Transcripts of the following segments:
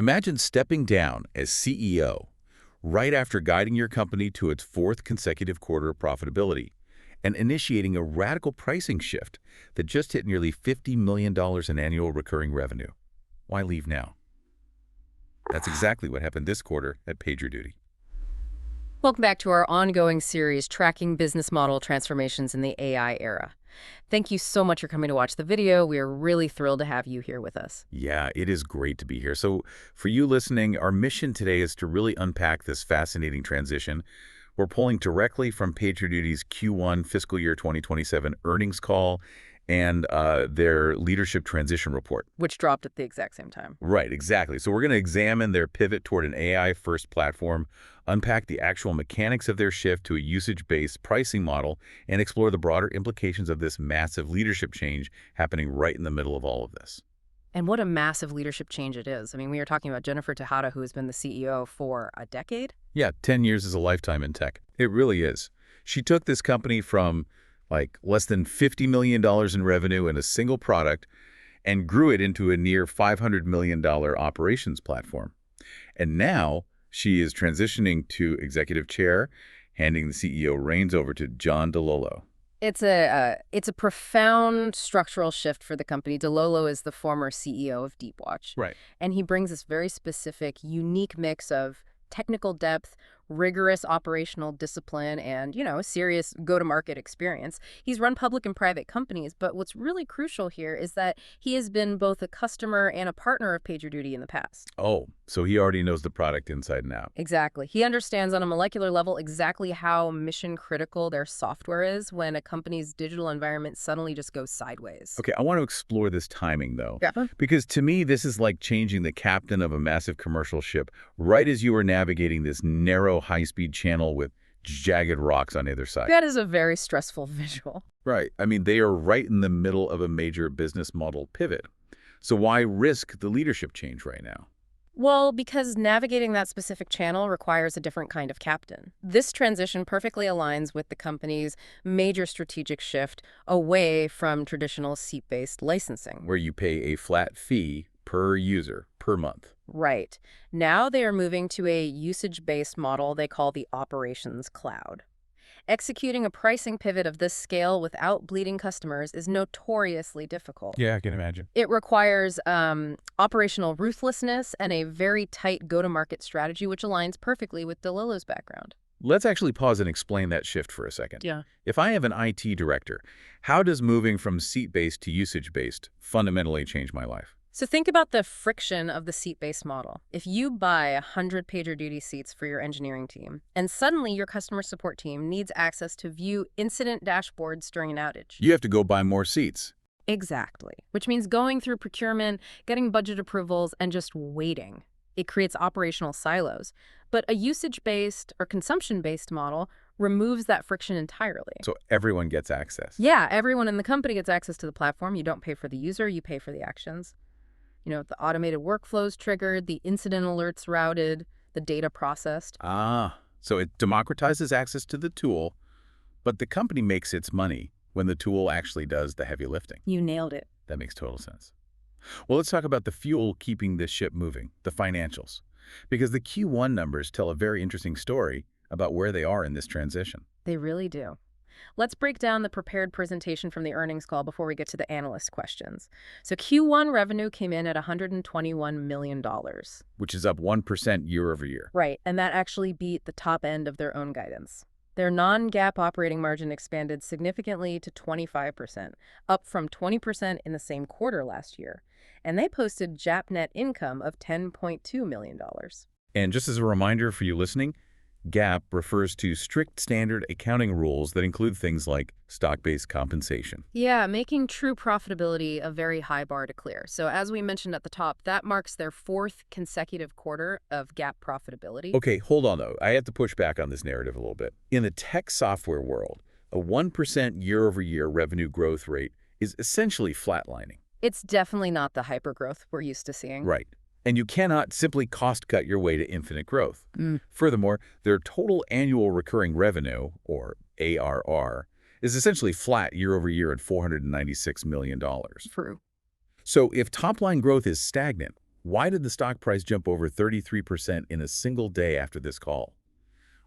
Imagine stepping down as CEO right after guiding your company to its fourth consecutive quarter of profitability and initiating a radical pricing shift that just hit nearly $50 million in annual recurring revenue. Why leave now? That's exactly what happened this quarter at PagerDuty. Welcome back to our ongoing series, Tracking Business Model Transformations in the AI Era. Thank you so much for coming to watch the video. We are really thrilled to have you here with us. Yeah, it is great to be here. So for you listening, our mission today is to really unpack this fascinating transition. We're pulling directly from PagerDuty's Q1 fiscal year 2027 earnings call and their leadership transition report. Which dropped at the exact same time. Right, exactly. So we're going to examine their pivot toward an AI-first platform, unpack the actual mechanics of their shift to a usage-based pricing model, and explore the broader implications of this massive leadership change happening right in the middle of all of this. And what a massive leadership change it is. I mean, we are talking about Jennifer Tejada, who has been the CEO for a decade? Yeah, 10 years is a lifetime in tech. It really is. She took this company from less than $50 million in revenue in a single product and grew it into a near $500 million operations platform. And now she is transitioning to executive chair, handing the CEO reins over to DiLullo. It's a profound structural shift for the company. DiLullo is the former CEO of Deepwatch. Right. And he brings this very specific, unique mix of technical depth, rigorous operational discipline, and, a serious go-to-market experience. He's run public and private companies, but what's really crucial here is that he has been both a customer and a partner of PagerDuty in the past. Oh, so he already knows the product inside and out. Exactly. He understands on a molecular level exactly how mission-critical their software is when a company's digital environment suddenly just goes sideways. Okay, I want to explore this timing, though. Yeah. Because to me, this is like changing the captain of a massive commercial ship right as you are navigating this narrow, high-speed channel with jagged rocks on either side. That is a very stressful visual. Right. I mean, they are right in the middle of a major business model pivot. So why risk the leadership change right now? Well, because navigating that specific channel requires a different kind of captain. This transition perfectly aligns with the company's major strategic shift away from traditional seat-based licensing. Where you pay a flat fee per user per month. Right. Now they are moving to a usage-based model they call the Operations Cloud. Executing a pricing pivot of this scale without bleeding customers is notoriously difficult. Yeah, I can imagine. It requires operational ruthlessness and a very tight go-to-market strategy, which aligns perfectly with DiLullo's background. Let's actually pause and explain that shift for a second. Yeah. If I have an IT director, how does moving from seat-based to usage-based fundamentally change my life? So think about the friction of the seat-based model. If you buy 100 PagerDuty seats for your engineering team, and suddenly your customer support team needs access to view incident dashboards during an outage. You have to go buy more seats. Exactly. Which means going through procurement, getting budget approvals, and just waiting. It creates operational silos. But a usage-based or consumption-based model removes that friction entirely. So everyone gets access. Yeah, everyone in the company gets access to the platform. You don't pay for the user, you pay for the actions. The automated workflows triggered, the incident alerts routed, the data processed. So it democratizes access to the tool, but the company makes its money when the tool actually does the heavy lifting. You nailed it. That makes total sense. Well, let's talk about the fuel keeping this ship moving, the financials. Because the Q1 numbers tell a very interesting story about where they are in this transition. They really do. Let's break down the prepared presentation from the earnings call before we get to the analyst questions. So Q1 revenue came in at $121 million. Which is up 1% year over year. Right, and that actually beat the top end of their own guidance. Their non-GAAP operating margin expanded significantly to 25%, up from 20% in the same quarter last year. And they posted GAAP net income of $10.2 million. And just as a reminder for you listening, GAAP refers to strict standard accounting rules that include things like stock-based compensation. Yeah, making true profitability a very high bar to clear. So as we mentioned at the top, that marks their fourth consecutive quarter of GAAP profitability. Okay, hold on though. I have to push back on this narrative a little bit. In the tech software world, a 1% year-over-year revenue growth rate is essentially flatlining. It's definitely not the hypergrowth we're used to seeing. Right. And you cannot simply cost-cut your way to infinite growth. Furthermore, their total annual recurring revenue, or ARR, is essentially flat year over year at $496 million. True. So if top-line growth is stagnant, Why did the stock price jump over 33% in a single day after this call?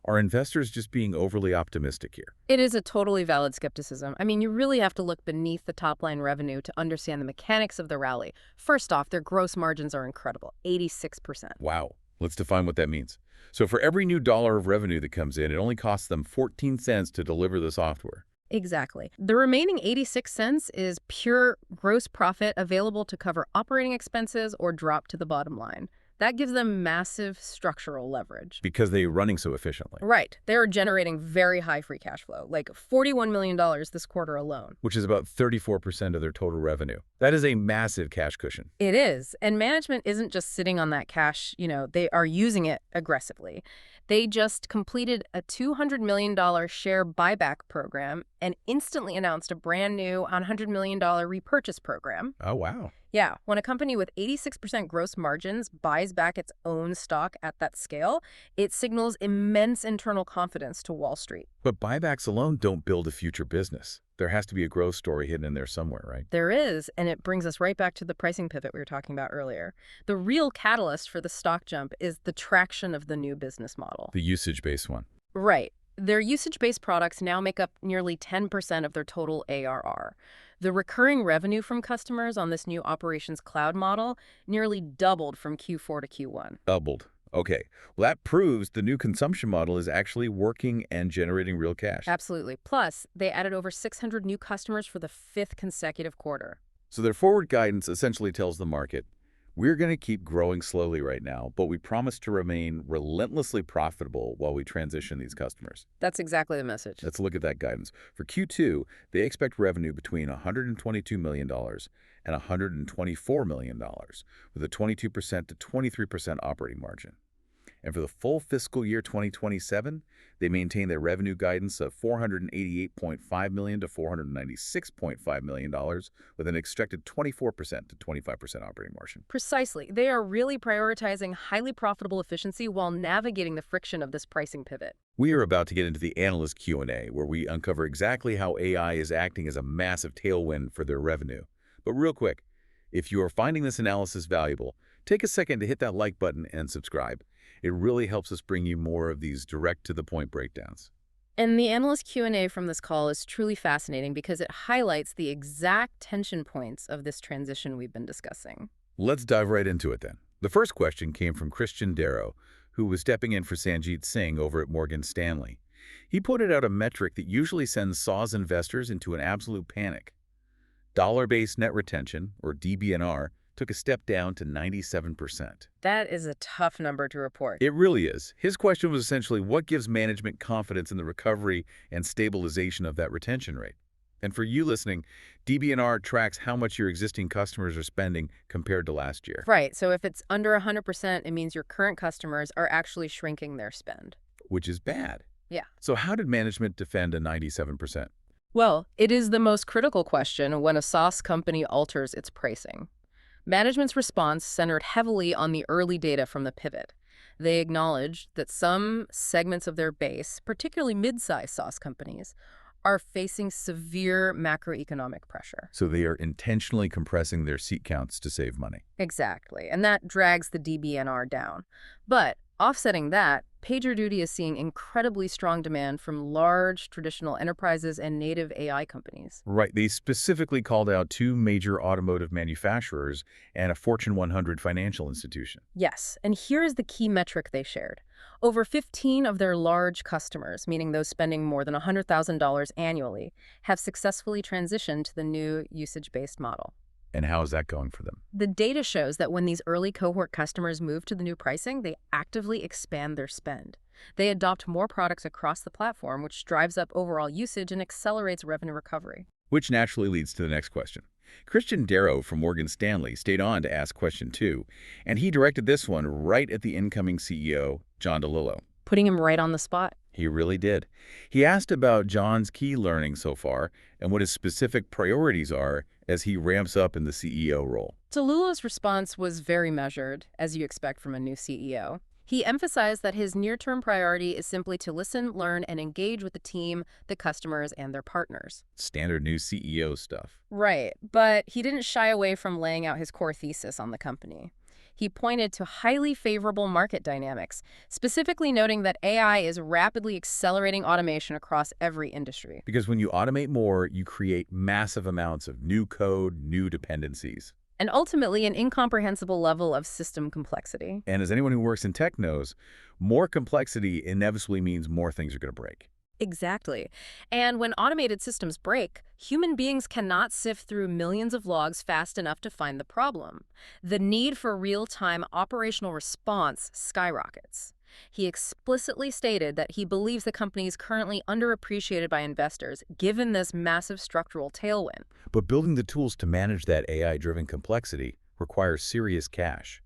Are investors just being overly optimistic here? It is a totally valid skepticism. I mean, you really have to look beneath the top-line revenue to understand the mechanics of the rally. First off, their gross margins are incredible, 86%. Wow. Let's define what that means. So for every new dollar of revenue that comes in, it only costs them 14 cents to deliver the software. Exactly. The remaining 86 cents is pure gross profit available to cover operating expenses or drop to the bottom line. That gives them massive structural leverage. Because they're running so efficiently. Right. They're generating very high free cash flow, like $41 million this quarter alone. Which is about 34% of their total revenue. That is a massive cash cushion. It is. And management isn't just sitting on that cash, they are using it aggressively. They just completed a $200 million share buyback program and instantly announced a brand new $100 million repurchase program. Oh, wow. Yeah, when a company with 86% gross margins buys back its own stock at that scale, it signals immense internal confidence to Wall Street. But buybacks alone don't build a future business. There has to be a growth story hidden in there somewhere, right? There is, and it brings us right back to the pricing pivot we were talking about earlier. The real catalyst for the stock jump is the traction of the new business model. The usage-based one. Right. Their usage-based products now make up nearly 10% of their total ARR. The recurring revenue from customers on this new operations cloud model nearly doubled from Q4 to Q1. Doubled. Okay. Well, that proves the new consumption model is actually working and generating real cash. Absolutely. Plus, they added over 600 new customers for the 5th consecutive quarter. So their forward guidance essentially tells the market, we're going to keep growing slowly right now, but we promise to remain relentlessly profitable while we transition these customers. That's exactly the message. Let's look at that guidance. For Q2, they expect revenue between $122 million and $124 million, with a 22% to 23% operating margin. And for the full fiscal year 2027, they maintain their revenue guidance of $488.5 million to $496.5 million, with an expected 24% to 25% operating margin. Precisely. They are really prioritizing highly profitable efficiency while navigating the friction of this pricing pivot. We are about to get into the analyst Q&A, where we uncover exactly how AI is acting as a massive tailwind for their revenue. But real quick, if you are finding this analysis valuable, take a second to hit that like button and subscribe. It really helps us bring you more of these direct-to-the-point breakdowns. And the analyst Q&A from this call is truly fascinating because it highlights the exact tension points of this transition we've been discussing. Let's dive right into it then. The first question came from Christian Darrow, who was stepping in for Sanjit Singh over at Morgan Stanley. He pointed out a metric that usually sends SaaS investors into an absolute panic. Dollar-based net retention, or DBNR, took a step down to 97%. That is a tough number to report. It really is. His question was essentially what gives management confidence in the recovery and stabilization of that retention rate. And for you listening, DBNR tracks how much your existing customers are spending compared to last year. Right. So if it's under 100%, it means your current customers are actually shrinking their spend. Which is bad. Yeah. So how did management defend a 97%? Well, it is the most critical question when a SaaS company alters its pricing. Management's response centered heavily on the early data from the pivot. They acknowledged that some segments of their base, particularly mid-sized SaaS companies, are facing severe macroeconomic pressure. So they are intentionally compressing their seat counts to save money. Exactly, and that drags the DBNR down. But offsetting that, PagerDuty is seeing incredibly strong demand from large traditional enterprises and native AI companies. Right. They specifically called out 2 major automotive manufacturers and a Fortune 100 financial institution. Yes, and here is the key metric they shared. Over 15 of their large customers, meaning those spending more than $100,000 annually, have successfully transitioned to the new usage-based model. And how is that going for them? The data shows that when these early cohort customers move to the new pricing, they actively expand their spend. They adopt more products across the platform, which drives up overall usage and accelerates revenue recovery. Which naturally leads to the next question. Christian Darrow from Morgan Stanley stayed on to ask question 2, and he directed this one right at the incoming CEO, John DiLullo. Putting him right on the spot. He really did. He asked about John's key learning so far and what his specific priorities are as he ramps up in the CEO role. DiLullo's response was very measured, as you expect from a new CEO. He emphasized that his near-term priority is simply to listen, learn, and engage with the team, the customers, and their partners. Standard new CEO stuff. Right, but he didn't shy away from laying out his core thesis on the company. He pointed to highly favorable market dynamics, specifically noting that AI is rapidly accelerating automation across every industry. Because when you automate more, you create massive amounts of new code, new dependencies. And ultimately, an incomprehensible level of system complexity. And as anyone who works in tech knows, more complexity inevitably means more things are going to break. Exactly. And when automated systems break, human beings cannot sift through millions of logs fast enough to find the problem. The need for real-time operational response skyrockets. He explicitly stated that he believes the company is currently underappreciated by investors, given this massive structural tailwind. But building the tools to manage that AI-driven complexity requires serious cash.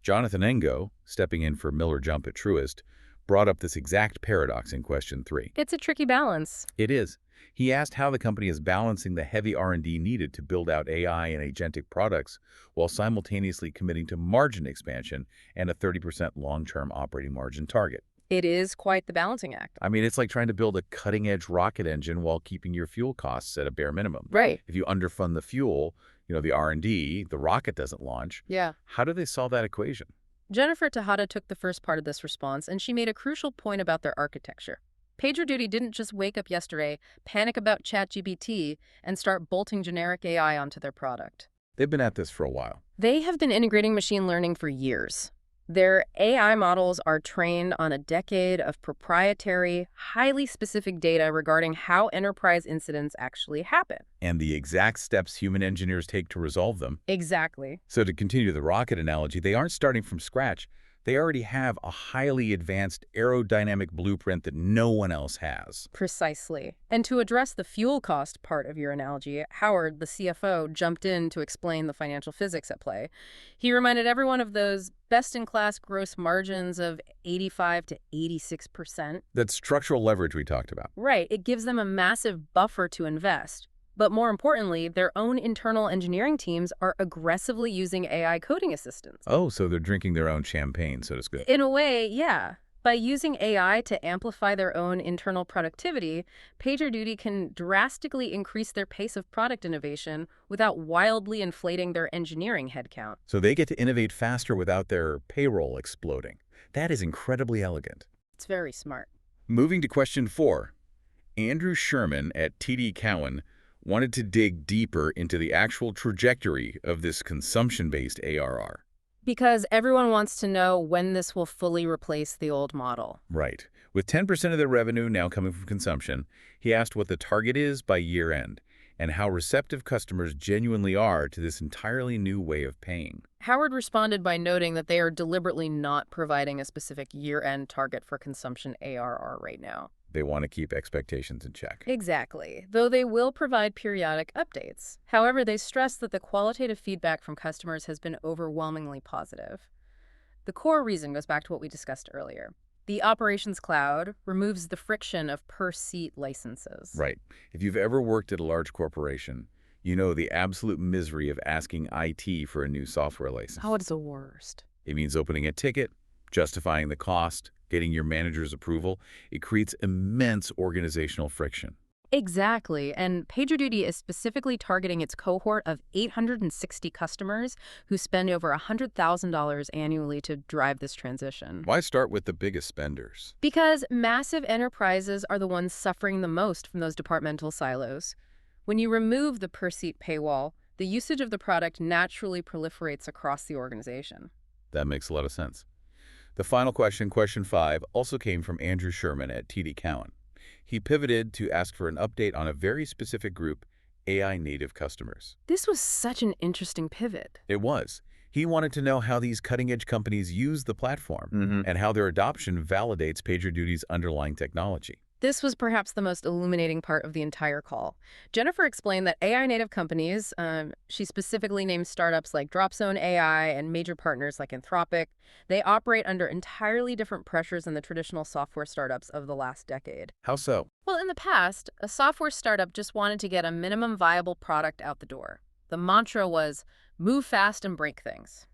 Jonathan Engo, stepping in for Miller Jump at Truist, brought up this exact paradox in question 3. It's a tricky balance. It is. He asked how the company is balancing the heavy R&D needed to build out AI and agentic products while simultaneously committing to margin expansion and a 30% long-term operating margin target. It is quite the balancing act. I mean, it's like trying to build a cutting-edge rocket engine while keeping your fuel costs at a bare minimum. Right. If you underfund the fuel, the R&D, the rocket doesn't launch. Yeah. How do they solve that equation? Jennifer Tejada took the first part of this response, and she made a crucial point about their architecture. PagerDuty didn't just wake up yesterday, panic about ChatGPT, and start bolting generic AI onto their product. They've been at this for a while. They have been integrating machine learning for years. Their AI models are trained on a decade of proprietary, highly specific data regarding how enterprise incidents actually happen. And the exact steps human engineers take to resolve them. Exactly. So to continue the rocket analogy, they aren't starting from scratch. They already have a highly advanced aerodynamic blueprint that no one else has. Precisely. And to address the fuel cost part of your analogy, Howard, the CFO, jumped in to explain the financial physics at play. He reminded everyone of those best-in-class gross margins of 85 to 86%. That structural leverage we talked about. Right. It gives them a massive buffer to invest. But more importantly, their own internal engineering teams are aggressively using AI coding assistants. Oh, so they're drinking their own champagne, so to speak. In a way, yeah. By using AI to amplify their own internal productivity, PagerDuty can drastically increase their pace of product innovation without wildly inflating their engineering headcount. So they get to innovate faster without their payroll exploding. That is incredibly elegant. It's very smart. Moving to question 4. Andrew Sherman at TD Cowen wanted to dig deeper into the actual trajectory of this consumption-based ARR. Because everyone wants to know when this will fully replace the old model. Right. With 10% of their revenue now coming from consumption, he asked what the target is by year end and how receptive customers genuinely are to this entirely new way of paying. Howard responded by noting that they are deliberately not providing a specific year-end target for consumption ARR right now. They want to keep expectations in check. Exactly, though they will provide periodic updates. However, they stress that the qualitative feedback from customers has been overwhelmingly positive. The core reason goes back to what we discussed earlier. The Operations Cloud removes the friction of per-seat licenses. Right. If you've ever worked at a large corporation, you know the absolute misery of asking IT for a new software license. Oh, it's the worst. It means opening a ticket, justifying the cost, getting your manager's approval. It creates immense organizational friction. Exactly, and PagerDuty is specifically targeting its cohort of 860 customers who spend over $100,000 annually to drive this transition. Why start with the biggest spenders? Because massive enterprises are the ones suffering the most from those departmental silos. When you remove the per-seat paywall, the usage of the product naturally proliferates across the organization. That makes a lot of sense. The final question, question 5, also came from Andrew Sherman at TD Cowen. He pivoted to ask for an update on a very specific group, AI-native customers. This was such an interesting pivot. It was. He wanted to know how these cutting-edge companies use the platform and how their adoption validates PagerDuty's underlying technology. This was perhaps the most illuminating part of the entire call. Jennifer explained that AI-native companies, she specifically named startups like Dropzone AI and major partners like Anthropic, they operate under entirely different pressures than the traditional software startups of the last decade. How so? Well, in the past, a software startup just wanted to get a minimum viable product out the door. The mantra was, move fast and break things.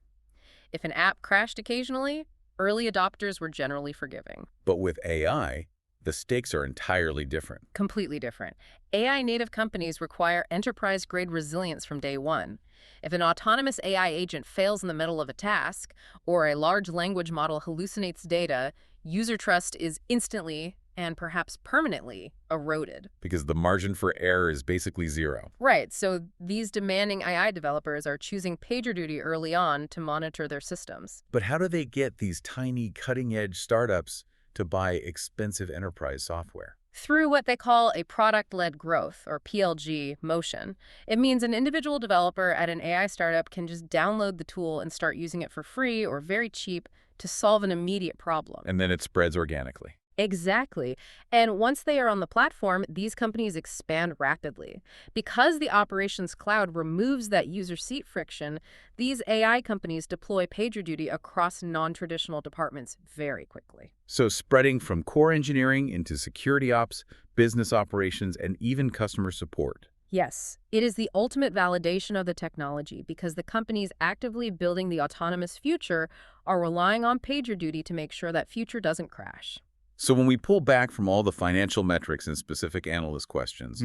If an app crashed occasionally, early adopters were generally forgiving. But with AI, the stakes are entirely different. Completely different. AI-native companies require enterprise-grade resilience from day one. If an autonomous AI agent fails in the middle of a task, or a large language model hallucinates data, user trust is instantly and perhaps permanently eroded. Because the margin for error is basically zero. Right, so these demanding AI developers are choosing PagerDuty early on to monitor their systems. But how do they get these tiny, cutting-edge startups to buy expensive enterprise software? Through what they call a product-led growth, or PLG, motion. It means an individual developer at an AI startup can just download the tool and start using it for free or very cheap to solve an immediate problem. And then it spreads organically. Exactly. And once they are on the platform, these companies expand rapidly. Because the operations cloud removes that user seat friction, these AI companies deploy PagerDuty across non-traditional departments very quickly. So spreading from core engineering into security ops, business operations, and even customer support. Yes, it is the ultimate validation of the technology because the companies actively building the autonomous future are relying on PagerDuty to make sure that future doesn't crash. So when we pull back from all the financial metrics and specific analyst questions,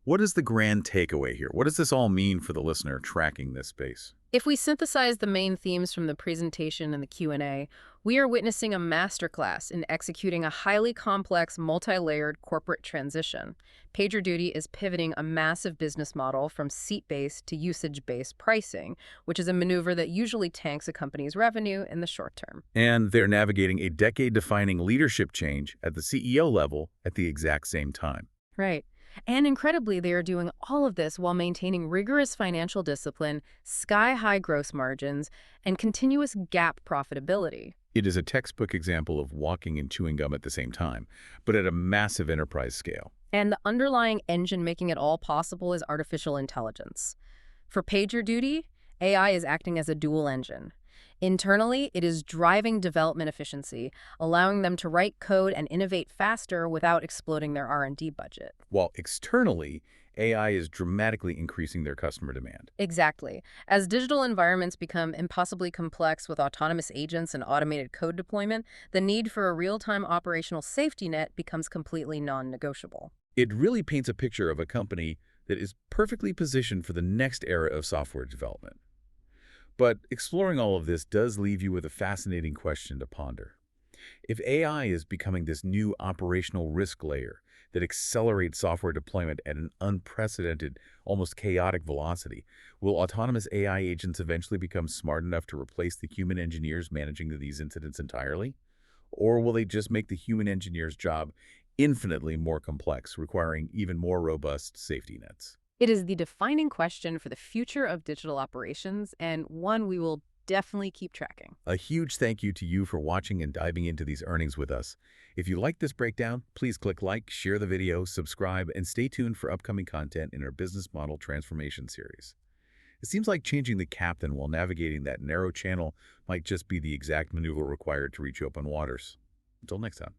what is the grand takeaway here? What does this all mean for the listener tracking this space? If we synthesize the main themes from the presentation and the Q&A, we are witnessing a masterclass in executing a highly complex, multi-layered corporate transition. PagerDuty is pivoting a massive business model from seat-based to usage-based pricing, which is a maneuver that usually tanks a company's revenue in the short term. And they're navigating a decade-defining leadership change at the CEO level at the exact same time. Right. And incredibly, they are doing all of this while maintaining rigorous financial discipline, sky-high gross margins, and continuous GAAP profitability. It is a textbook example of walking and chewing gum at the same time, but at a massive enterprise scale. And the underlying engine making it all possible is artificial intelligence. For PagerDuty, AI is acting as a dual engine. Internally, it is driving development efficiency, allowing them to write code and innovate faster without exploding their R&D budget. While externally, AI is dramatically increasing their customer demand. Exactly. As digital environments become impossibly complex with autonomous agents and automated code deployment, the need for a real-time operational safety net becomes completely non-negotiable. It really paints a picture of a company that is perfectly positioned for the next era of software development. But exploring all of this does leave you with a fascinating question to ponder. If AI is becoming this new operational risk layer that accelerates software deployment at an unprecedented, almost chaotic velocity, will autonomous AI agents eventually become smart enough to replace the human engineers managing these incidents entirely? Or will they just make the human engineer's job infinitely more complex, requiring even more robust safety nets? It is the defining question for the future of digital operations, and one we will definitely keep tracking. A huge thank you to you for watching and diving into these earnings with us. If you like this breakdown, please click like, share the video, subscribe, and stay tuned for upcoming content in our business model transformation series. It seems like changing the captain while navigating that narrow channel might just be the exact maneuver required to reach open waters. Until next time.